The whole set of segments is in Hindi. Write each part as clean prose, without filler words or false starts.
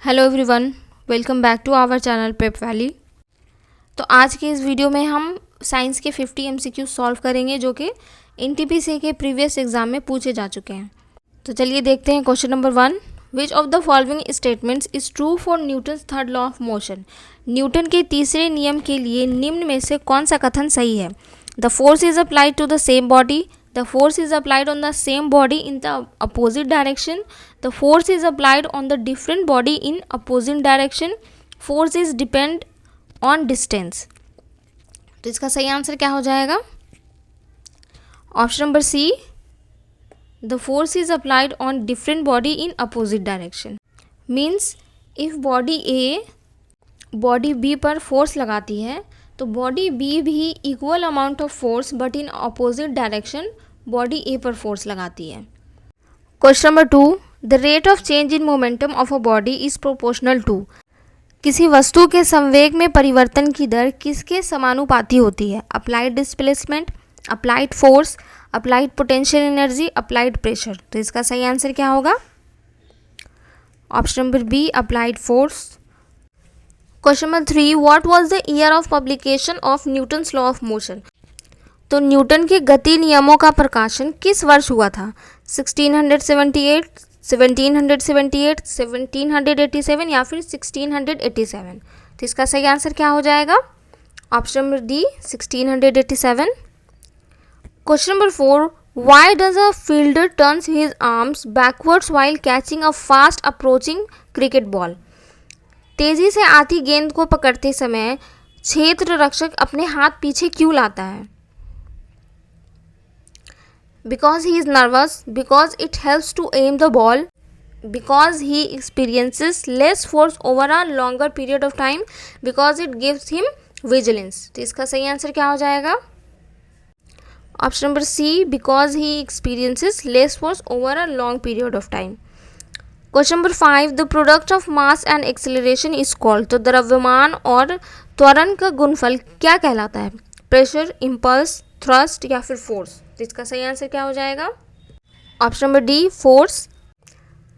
Hello everyone, welcome back to our channel prep valley. तो आज के इस वीडियो में हम साइंस के 50 MCQ सॉल्व करेंगे जो कि NTPC के प्रीवियस एग्जाम में पूछे जा चुके हैं। तो चलिए देखते हैं question number 1। Which of the following statements is true for Newton's third law of motion. Newton के तीसरे नियम के लिए निम्न में से कौन सा कथन सही है। The force is applied to the same body, the force is applied on the same body in the opposite direction, the force is applied on the different body in opposite direction, force is depend on distance। तो इसका सही आंसर क्या हो जाएगा? Option number C, the force is applied on different body in opposite direction। Means if body A body B पर फोर्स लगाती है तो बॉडी बी भी equal amount of force but in opposite direction body A पर फोर्स लगाती है। Question number 2, the rate of change in momentum of a body is proportional to. किसी वस्तु के संवेग में परिवर्तन की दर किसके समानुपाती होती है। Applied displacement, applied force, applied potential energy, applied pressure. तो इसका सही आंसर क्या होगा? Option number B, applied force. Question number 3, what was the year of publication of Newton's law of motion. तो न्यूटन के गति नियमों का प्रकाशन किस वर्ष हुआ था। 1678, 1778, 1787 या फिर 1687। तो इसका सही आंसर क्या हो जाएगा? Option number D, 1687। Question number 4, why does a fielder turns his arms backwards while catching a fast approaching cricket ball. तेजी से आती गेंद को पकड़ते समय क्षेत्र रक्षक अपने हाथ पीछे क्यों लाता है। Because he is nervous, because it helps to aim the ball, because he experiences less force over a longer period of time, because it gives him vigilance। तो इसका सही आंसर क्या हो जाएगा? Option number C, because he experiences less force over a long period of time। Question number 5, the product of mass and acceleration is called. तो द्रव्यमान और त्वरण का गुणफल क्या कहलाता है। प्रेशर, इम्पल्स, थ्रस्ट या फिर फोर्स। तो इसका सही आंसर क्या हो जाएगा? Option number D, force.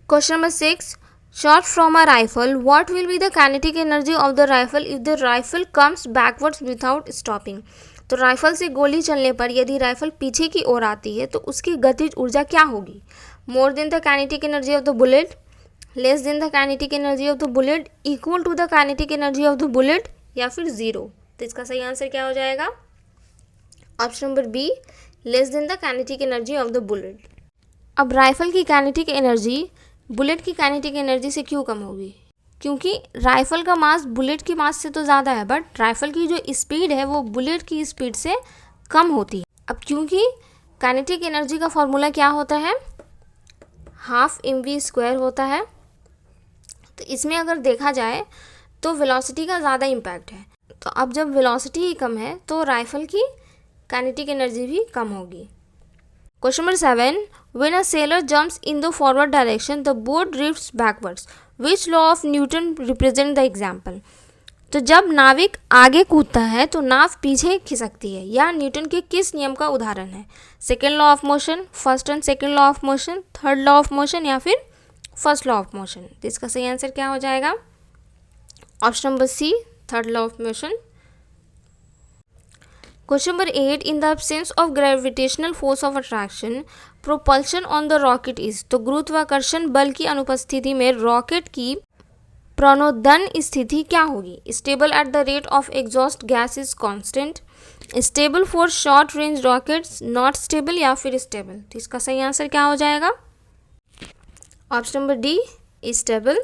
Question number 6, shot from a rifle, what will be the kinetic energy of the rifle if the rifle comes backwards without stopping. तो राइफल से गोली चलने पर यदि राइफल पीछे की ओर आती है तो उसकी गतिज ऊर्जा क्या होगी। More than the kinetic energy of the bullet, less than the kinetic energy of the bullet, equal to the kinetic energy of the bullet या फिर जीरो। तो इसका सही आंसर क्या हो जाएगा? Option number B, less than the kinetic energy of the bullet. अब राइफल की काइनेटिक एनर्जी बुलेट की काइनेटिक एनर्जी से क्यों कम होगी? क्योंकि राइफल का मास बुलेट की मास से तो ज़्यादा है बट राइफल की जो स्पीड है वो बुलेट की स्पीड से कम होती है। अब क्योंकि काइनेटिक एनर्जी का फॉर्मूला क्या होता है, हाफ mv² होता है। तो इसमें अगर देखा जाए तो वेलोसिटी का ज़्यादा इम्पैक्ट है। तो अब जब वेलोसिटी ही कम है तो राइफल की काइनेटिक एनर्जी भी कम होगी। Question number 7, when a sailor jumps in the forward direction the boat drifts backwards, which law of Newton represent the example. तो जब नाविक आगे कूदता है तो नाव पीछे खिसकती है, यह न्यूटन के किस नियम का उदाहरण है। Second law of motion, first and second law of motion, third law of motion या फिर फर्स्ट लॉ ऑफ मोशन। तो इसका सही आंसर क्या हो जाएगा? Option number C, third law of motion. Question number 8, in the absence of gravitational force of attraction propulsion on the rocket is. तो गुरुत्वाकर्षण बल की अनुपस्थिति में रॉकेट की प्रणोदन स्थिति क्या होगी। Stable at the rate of exhaust gas is constant, stable for short range rockets, not stable या फिर स्टेबल। तो इसका सही आंसर क्या हो जाएगा? Option number D, stable.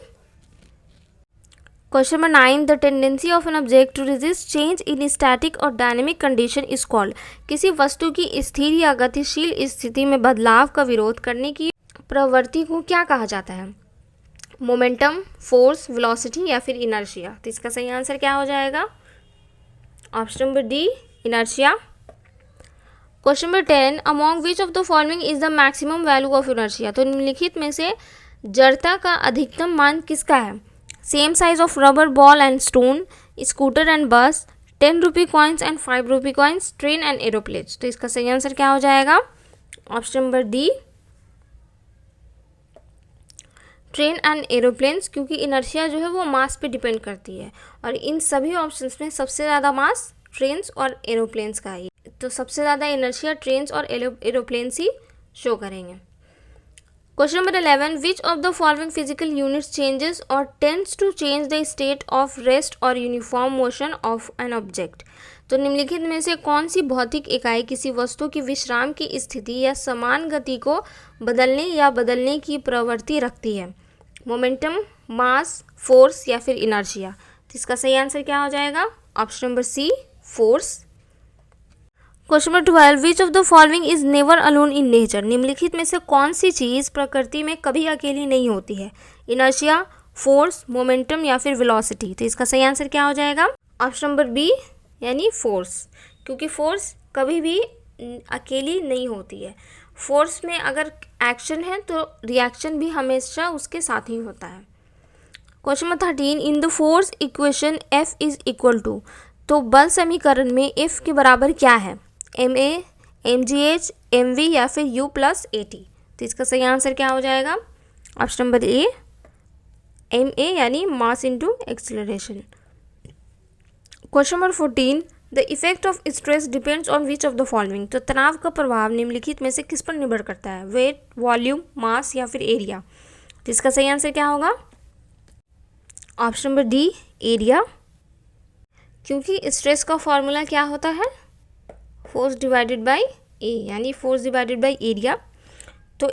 Question number 9, the tendency of an object to resist change in static और डायनेमिक कंडीशन इज कॉल्ड। किसी वस्तु की स्थिर या गतिशील स्थिति में बदलाव का विरोध करने की प्रवृत्ति को क्या कहा जाता है। मोमेंटम, फोर्स, वेलोसिटी या फिर इनर्शिया। तो इसका सही आंसर क्या हो जाएगा? Option number D, inertia. Question number 10, among which of the following is the maximum value of inertia. तो निम्नलिखित में से जड़ता का अधिकतम मान किसका है। Same size of rubber ball and stone, scooter and बस, 10 rupee coins and 5 rupee coins, train and aeroplanes. तो इसका सही आंसर क्या हो जाएगा? Option number D, train and aeroplanes, क्योंकि इनर्शिया जो है वो मास पे डिपेंड करती है और इन सभी ऑप्शंस में सबसे ज़्यादा मास ट्रेन्स और एरोप्लेन्स का ही, तो सबसे ज़्यादा इनर्शिया ट्रेन्स और एरोप्लेन्स ही शो करेंगे। Question number 11, which of the following physical units changes or tends to change the state of rest or uniform motion of an object. तो निम्नलिखित में से कौन सी भौतिक इकाई किसी वस्तु की विश्राम की स्थिति या समान गति को बदलने या बदलने की प्रवृत्ति रखती है? मोमेंटम, मास, फोर्स या फिर इनर्शिया। तो इसका सही आंसर क्या हो जाएगा? Option number C, force. Question number 12, which of the following is never alone in nature. निम्नलिखित में से कौन सी चीज़ प्रकृति में कभी अकेली नहीं होती है? इनर्शिया, फोर्स, मोमेंटम या फिर वेलोसिटी। तो इसका सही आंसर क्या हो जाएगा? ऑप्शन नंबर बी यानी फोर्स, क्योंकि फोर्स कभी भी अकेली नहीं होती है। फोर्स में अगर एक्शन है तो रिएक्शन भी हमेशा उसके साथ ही होता है। Question number 13, in the force equation F is equal to. तो बल समीकरण में F के बराबर क्या है? MA, MGH, MV या फिर U प्लस AT। तो इसका सही आंसर क्या हो जाएगा? ऑप्शन नंबर ए, MA यानी mass into acceleration. Question number 14, the effect of stress depends on which of the following. तो तनाव का प्रभाव निम्नलिखित में से किस पर निर्भर करता है? वेट, वॉल्यूम, मास या फिर एरिया। तो इसका सही आंसर क्या होगा? ऑप्शन नंबर डी, एरिया, क्योंकि स्ट्रेस का फॉर्मूला क्या होता है? फोर्स डिवाइडेड बाय ए, यानी फोर्स डिवाइडेड बाय एरिया। तो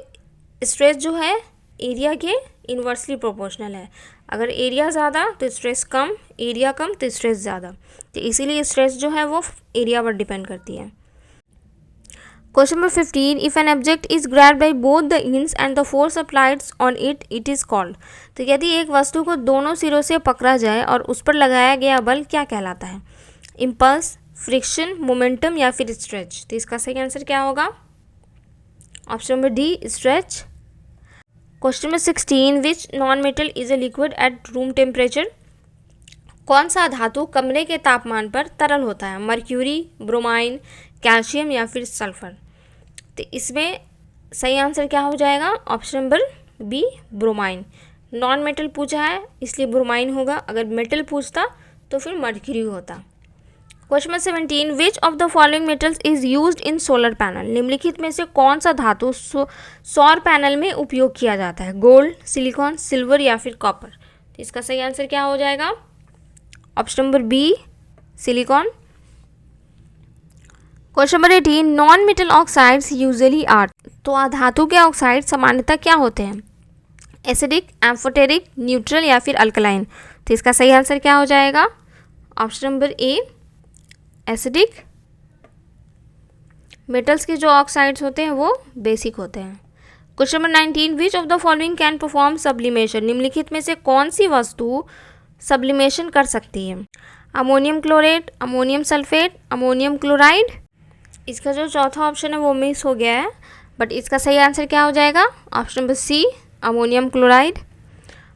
स्ट्रेस जो है एरिया के इन्वर्सली प्रोपोर्शनल है। अगर एरिया ज़्यादा तो स्ट्रेस कम, एरिया कम तो स्ट्रेस ज़्यादा, तो इसीलिए स्ट्रेस जो है वो एरिया पर डिपेंड करती है। Question number 15, if an object is grabbed by both the ends and the force applied on it, it is called. तो यदि एक वस्तु को दोनों सिरों से पकड़ा जाए और उस पर लगाया गया बल क्या कहलाता है? इम्पल्स, फ्रिक्शन, मोमेंटम या फिर स्ट्रेच। तो इसका सही आंसर क्या होगा? Option number D, stretch. Question number 16, which non metal is a liquid at room temperature. कौन सा धातु कमरे के तापमान पर तरल होता है? मर्क्यूरी, ब्रोमाइन, कैल्शियम या फिर सल्फर। तो इसमें सही आंसर क्या हो जाएगा? Option number B, bromine. Non metal पूछा है इसलिए ब्रोमाइन होगा, अगर मेटल पूछता तो फिर मर्क्यूरी होता। Question number 17, which of the following metals is used in solar panel. निम्नलिखित में से कौन सा धातु सौर पैनल में उपयोग किया जाता है? गोल्ड, सिलिकॉन, सिल्वर या फिर कॉपर। तो इसका सही आंसर क्या हो जाएगा? Option number B, silicon. Question number 18, non metal oxides usually are. तो अधातु के ऑक्साइड सामान्यतः क्या होते हैं? एसिडिक, एम्फोटेरिक, न्यूट्रल या फिर अल्कलाइन। तो इसका सही आंसर क्या हो जाएगा? ऑप्शन नंबर ए, एसिडिक। मेटल्स के जो ऑक्साइड्स होते हैं वो बेसिक होते हैं। Question number 19, which of the following can perform sublimation. निम्नलिखित में से कौन सी वस्तु सब्लिमेशन कर सकती है? Ammonium chlorate, ammonium sulphate, ammonium chloride. इसका जो चौथा ऑप्शन है वो मिस हो गया है, बट इसका सही आंसर क्या हो जाएगा? Option number C, ammonium chloride.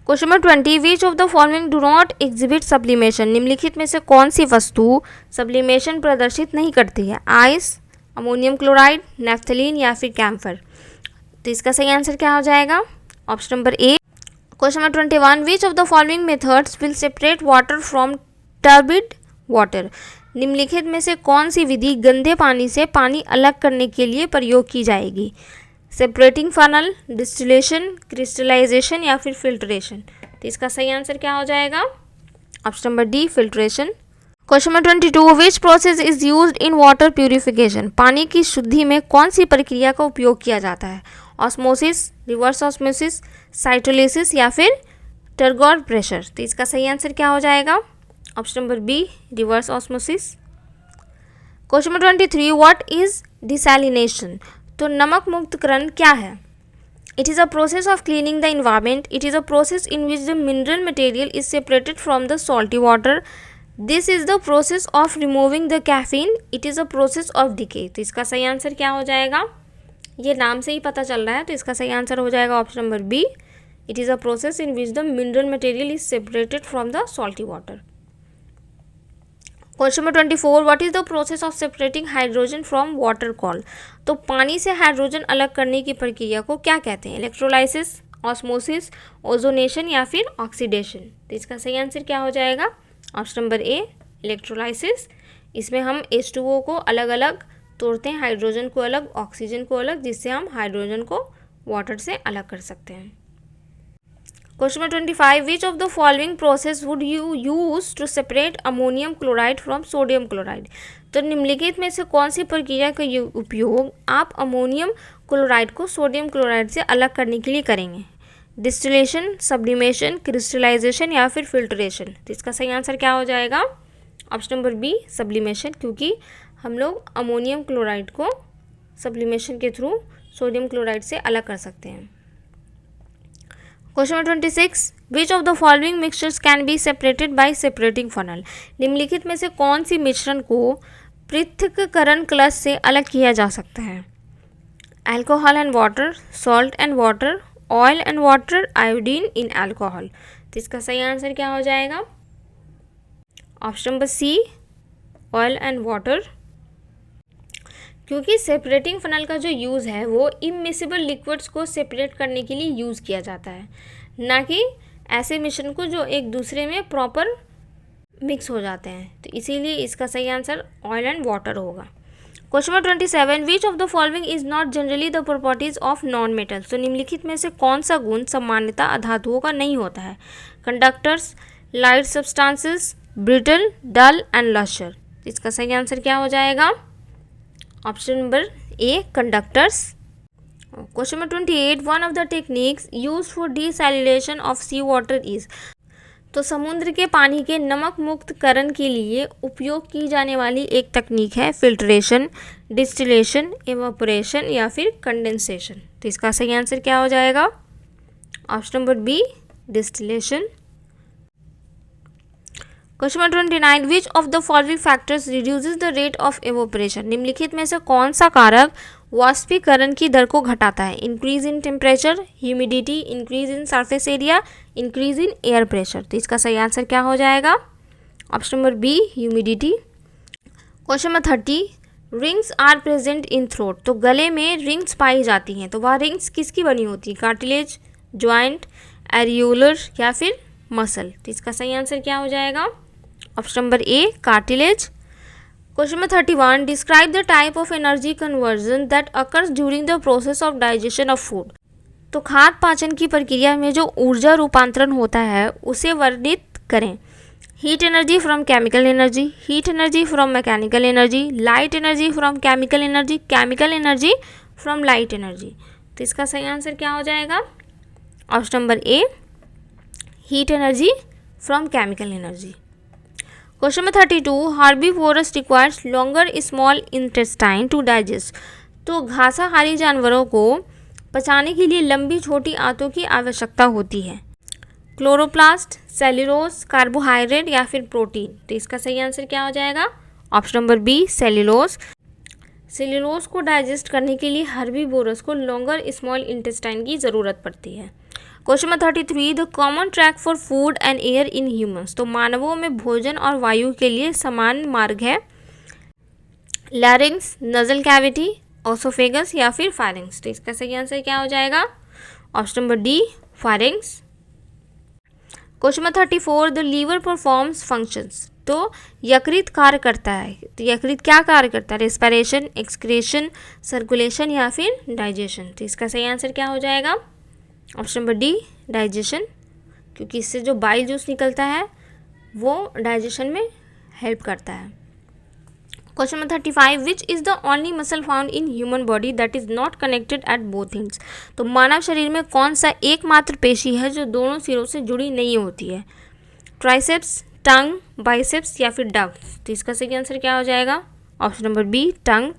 Question number 20, which of the following do not exhibit sublimation. निम्नलिखित में से कौन सी वस्तु सब्लिमेशन प्रदर्शित नहीं करती है? आइस, अमोनियम क्लोराइड, नेफ्थलीन या फिर कैम्फर। तो इसका सही आंसर क्या हो जाएगा? Option number A. Question number 21, which of the following methods will separate water from turbid water. निम्नलिखित में से कौन सी विधि गंदे पानी से पानी अलग करने के लिए प्रयोग की जाएगी? सेपरेटिंग फनल, डिस्टिलेशन, क्रिस्टलाइजेशन या फिर फिल्ट्रेशन। तो इसका सही आंसर क्या हो जाएगा? Option number D, filtration. Question number 22, which process is used in water purification. पानी की शुद्धि में कौन सी प्रक्रिया का उपयोग किया जाता है? ऑस्मोसिस, रिवर्स ऑस्मोसिस, साइटोलिसिस या फिर टर्गोर प्रेशर। तो इसका सही आंसर क्या हो जाएगा? Option number B, reverse osmosis. Question number 23, what is desalination. तो नमक मुक्तकरण क्या है? It is a process of cleaning the environment. It is a process in which the mineral material is separated from the salty water. This is the process of removing the caffeine. It is a process of decay. तो इसका सही आंसर क्या हो जाएगा? ये नाम से ही पता चल रहा है, तो इसका सही आंसर हो जाएगा option number B, it is a process in which the mineral material is separated from the salty water. Question number 24, what is the process of separating hydrogen from water called. तो पानी से हाइड्रोजन अलग करने की प्रक्रिया को क्या कहते हैं? इलेक्ट्रोलाइसिस, ऑस्मोसिस, ओजोनेशन या फिर ऑक्सीडेशन। तो इसका सही आंसर क्या हो जाएगा? ऑप्शन नंबर ए इलेक्ट्रोलाइसिस। इसमें हम H2O को अलग अलग तोड़ते हैं, हाइड्रोजन को अलग, ऑक्सीजन को अलग, जिससे हम हाइड्रोजन को वाटर से अलग कर सकते हैं। Question number 25, which of the following process would you use to separate ammonium chloride from sodium chloride? तो निम्नलिखित में से कौन सी प्रक्रिया का उपयोग आप अमोनियम क्लोराइड को सोडियम क्लोराइड से अलग करने के लिए करेंगे? डिस्टिलेशन, सब्लिमेशन, क्रिस्टलाइजेशन या फिर फिल्ट्रेशन। तो इसका सही आंसर क्या हो जाएगा? ऑप्शन नंबर बी सब्लिमेशन, क्योंकि हम लोग अमोनियम क्लोराइड को सब्लिमेशन के थ्रू सोडियम क्लोराइड से अलग कर सकते हैं। Question number 26, which of the following mixtures can be separated by separating funnel? निम्नलिखित में से कौन सी मिश्रण को पृथक्करण क्लच से अलग किया जा सकता है? Alcohol and water, salt and water, oil and water, iodine in alcohol. तो इसका सही आंसर क्या हो जाएगा? Option number C oil and water, क्योंकि सेपरेटिंग फनल का जो यूज़ है वो इमिसिबल लिक्विड्स को सेपरेट करने के लिए यूज़ किया जाता है, ना कि ऐसे मिश्रण को जो एक दूसरे में प्रॉपर मिक्स हो जाते हैं। तो इसीलिए इसका सही आंसर ऑयल एंड वाटर होगा। Question number 27, which of the following is not generally the properties of non metal? तो निम्नलिखित में से कौन सा गुण सामान्यतः अधातुओं का नहीं होता है? Conductors, light substances, brittle, dull and luster. इसका सही आंसर क्या हो जाएगा? Option number A conductors. Question number 28, one of the techniques used for desalination of sea water is? तो समुद्र के पानी के नमक मुक्त करण के लिए उपयोग की जाने वाली एक तकनीक है फिल्ट्रेशन, डिस्टिलेशन, इवापोरेशन या फिर कंडेंसेशन। तो इसका सही आंसर क्या हो जाएगा? Option number B distillation. Question number 29, which of the following factors reduces the rate of evaporation? निम्नलिखित में से कौन सा कारक वाष्पीकरण की दर को घटाता है? Increase in temperature, humidity, increase in surface area, increase in air pressure. तो इसका सही आंसर क्या हो जाएगा? Option number B humidity. Question number 30, rings are present in throat? तो गले में रिंग्स पाई जाती हैं, तो वह रिंग्स किसकी बनी होती है? कार्टिलेज, ज्वाइंट, एरियोलर या फिर मसल। तो इसका सही आंसर क्या हो जाएगा? Option number A cartilage. Question number 31, describe the type of energy conversion that occurs during the process of digestion of food? तो खाद्य पाचन की प्रक्रिया में जो ऊर्जा रूपांतरण होता है उसे वर्णित करें। Heat energy from chemical energy, heat energy from mechanical energy, light energy from chemical energy, chemical energy from light energy. तो इसका सही आंसर क्या हो जाएगा? Option number A heat energy from chemical energy. Question number 32, herbivores requires longer small intestine to digest? तो घासाहारी जानवरों को पचाने के लिए लंबी छोटी आंतों की आवश्यकता होती है। क्लोरोप्लास्ट, सेल्यूलोज, कार्बोहाइड्रेट या फिर प्रोटीन। तो इसका सही आंसर क्या हो जाएगा? Option number B cellulose. Cellulose को डाइजेस्ट करने के लिए हार्बीवोरस को लॉन्गर स्मॉल इंटेस्टाइन की ज़रूरत पड़ती है। Question number 33, the common track for food and air in humans? तो मानवों में भोजन और वायु के लिए समान मार्ग है। लैरिंग्स, नजल कैविटी, ओसोफेगस या फिर फारिंग्स। तो इसका सही आंसर क्या हो जाएगा? Option number D pharynx. Question number 34, the liver performs functions? तो यकृत कार्य करता है, तो यकृत क्या कार्य करता है? रेस्पिरेशन, एक्सक्रीशन, सर्कुलेशन या फिर डाइजेशन। तो इसका सही आंसर क्या हो जाएगा? ऑप्शन नंबर डी डाइजेशन, क्योंकि इससे जो बाइल जूस निकलता है वो डाइजेशन में हेल्प करता है। Question number 35, which is the only muscle found in human body that is not connected at both ends? तो मानव शरीर में कौन सा एकमात्र पेशी है जो दोनों सिरों से जुड़ी नहीं होती है? ट्राइसेप्स, टंग, बाइसेप्स या फिर डक्ट्स। तो इसका सही आंसर क्या हो जाएगा? Option number B tongue.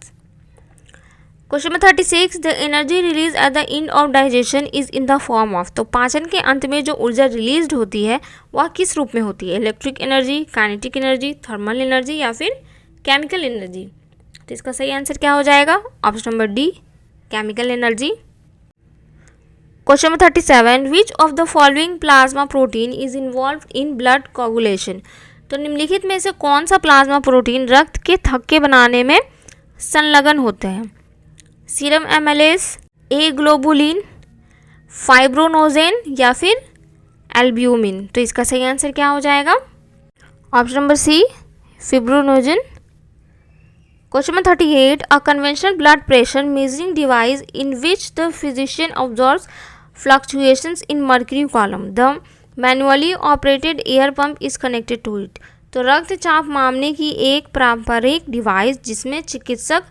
Question number 36, the energy release at the end of digestion is in the form of? तो पाचन के अंत में जो ऊर्जा रिलीज होती है वह किस रूप में होती है? Electric energy, kinetic energy, thermal energy या फिर केमिकल एनर्जी। तो इसका सही आंसर क्या हो जाएगा? Option number D chemical energy. Question number 37, which of the following plasma protein is involved in blood coagulation? तो निम्नलिखित में से कौन सा प्लाज्मा प्रोटीन रक्त के थक्के बनाने में संलग्न होते हैं? सीरम एमाइलेज, ए ग्लोबुलिन, फाइब्रोनोजेन या फिर एल्ब्यूमिन। तो इसका सही आंसर क्या हो जाएगा? Option number C, fibrinogen. Question number 38, a conventional blood pressure measuring device in which the physician observes fluctuations in mercury column, the manually operated air pump is connected to it. तो रक्तचाप मापने की एक पारंपरिक डिवाइस जिसमें चिकित्सक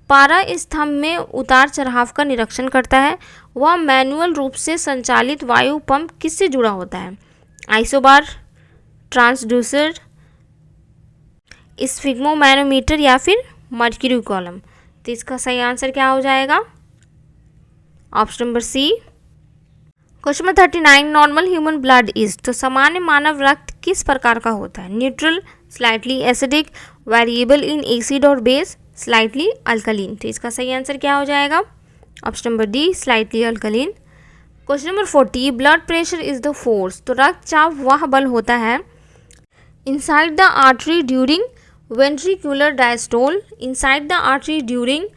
पारा स्तंभ में उतार चढ़ाव का निरीक्षण करता है, वह मैनुअल रूप से संचालित वायु पंप किससे जुड़ा होता है? आइसोबार, ट्रांसड्यूसर, स्फिग्मोमैनोमीटर या फिर मर्क्यूरी कॉलम। तो इसका सही आंसर क्या हो जाएगा? Option number C. Question number 39, normal human blood is. तो सामान्य मानव रक्त किस प्रकार का होता है? Neutral, slightly acidic, variable in acid और बेस, स्लाइटली अल्कलीन। तो इसका सही आंसर क्या हो जाएगा? Option number D, slightly alkaline. Question number 40, blood pressure is the force. तो रक्तचाप वह बल होता है inside the artery during ventricular diastole, inside the artery during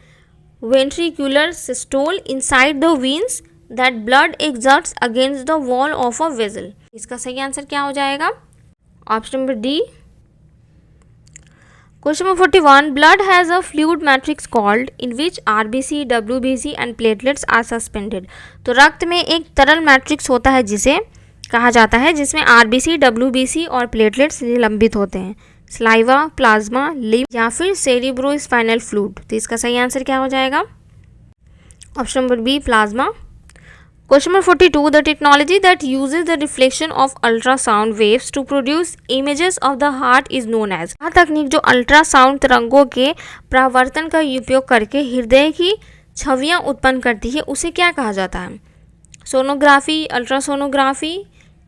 ventricular systole, inside the veins that blood exerts against the wall of a vessel। इसका सही आंसर क्या हो जाएगा? Option number D. Question number 41, blood has a fluid matrix called in which RBC, WBC and platelets are suspended. तो रक्त में एक तरल मैट्रिक्स होता है जिसे कहा जाता है जिसमें आरबीसी, डब्ल्यूबीसी और प्लेटलेट्स निलंबित होते हैं। स्लाइवा, प्लाज्मा, लिम्फ या फिर सेरिब्रोस्पाइनल फ्लूइड। तो इसका सही आंसर क्या हो जाएगा? Option number B, plasma. Question number 42, the technology that uses the reflection of ultrasound waves to produce images of the heart is known as. यह तकनीक जो अल्ट्रासाउंड तरंगों के परावर्तन का उपयोग करके हृदय की छवियां उत्पन्न करती है उसे क्या कहा जाता है? सोनोग्राफी, अल्ट्रासोनोग्राफी,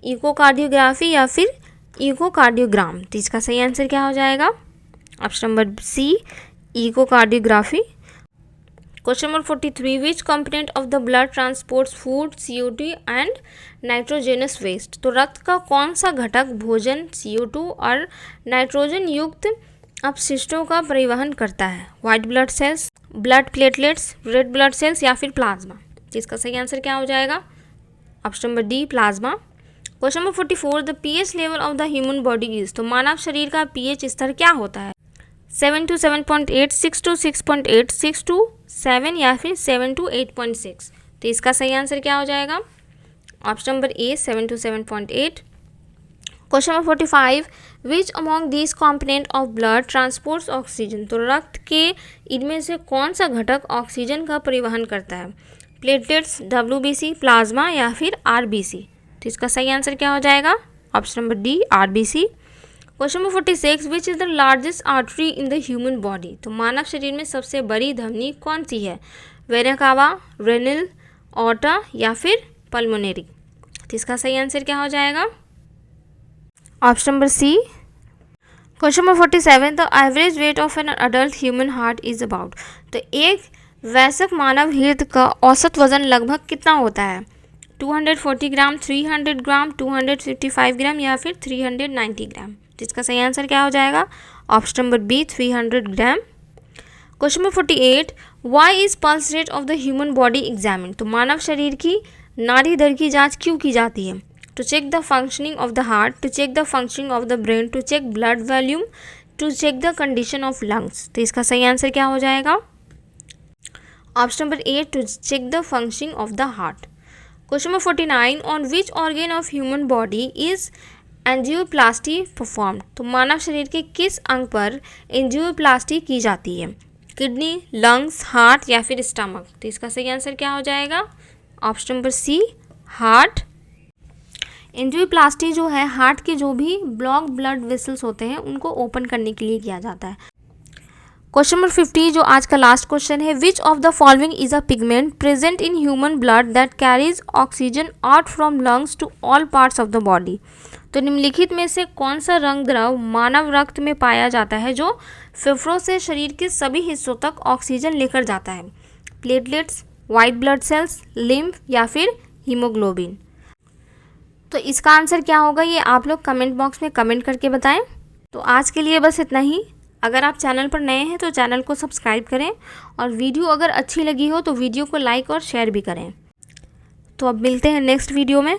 इकोकार्डियोग्राफी या फिर इकोकार्डियोग्राम। तो इसका सही आंसर क्या हो जाएगा? Option number C, echocardiography. Question number 43, which component of the blood transports food, CO2 and nitrogenous waste. तो रक्त का कौन सा घटक भोजन, CO2 और नाइट्रोजन युक्त अपशिष्टों का परिवहन करता है? White blood cells, blood platelets, red blood cells या फिर प्लाज्मा। तो इसका सही आंसर क्या हो जाएगा? Option number D, plasma. Question number 44, the pH level of the human body is. तो मानव शरीर का pH स्तर क्या होता है? 7 to 7.8, 6 to 6.8, 6 to 7 या फिर 7 to 8.6। तो इसका सही आंसर क्या हो जाएगा? Option number A, 7 to 7.8। Question number 45, which among these component of blood transports oxygen. तो रक्त के इनमें से कौन सा घटक ऑक्सीजन का परिवहन करता है? प्लेटलेट्स, WBC, प्लाज्मा या फिर RBC। तो इसका सही आंसर क्या हो जाएगा? Option number D, RBC। Question number 46, which is the largest artery in the human body. तो मानव शरीर में सबसे बड़ी धमनी कौन सी है? वेना कावा, रेनल, ऑर्टा या फिर पल्मोनरी। तो इसका सही आंसर क्या हो जाएगा? Option number C. Question number 47, the average weight of an adult human heart is about. तो एक वयस्क मानव हृदय का औसत वजन लगभग कितना होता है? 240 ग्राम, 300 ग्राम, 255 ग्राम या फिर 390 ग्राम। जिसका सही आंसर क्या हो जाएगा? Option number B, 300 gram. Question number 48, why is pulse rate of the human body examine. तो मानव शरीर की नाड़ी दर की जांच क्यों की जाती है? To check the functioning of the heart, to check the functioning of the brain, to check blood volume, to check the condition of lungs. तो इसका सही आंसर क्या हो जाएगा? Option number A, to check the functioning of the heart. Question number 49, on which organ of human body is angioplasty performed. तो मानव शरीर के किस अंग पर एंजियोप्लास्टी की जाती है? किडनी, लंग्स, हार्ट या फिर स्टमक। तो इसका सही आंसर क्या हो जाएगा? Option number C, heart. Angioplasty जो है हार्ट के जो भी ब्लॉक ब्लड वेसल्स होते हैं उनको ओपन करने के लिए किया जाता है। क्वेश्चन नंबर 50 जो आज का लास्ट क्वेश्चन है, which of the following is a pigment present in human blood that carries oxygen out from lungs to all parts of the body. तो निम्नलिखित में से कौन सा रंग द्रव मानव रक्त में पाया जाता है जो फेफड़ों से शरीर के सभी हिस्सों तक ऑक्सीजन लेकर जाता है? Platelets, white blood cells, lymph या फिर हीमोग्लोबिन। तो इसका आंसर क्या होगा ये आप लोग कमेंट बॉक्स में कमेंट करके बताएं। तो आज के लिए बस इतना ही। अगर आप चैनल पर नए हैं तो चैनल को सब्सक्राइब करें और वीडियो अगर अच्छी लगी हो तो वीडियो को लाइक और शेयर भी करें। तो अब मिलते हैं नेक्स्ट वीडियो में।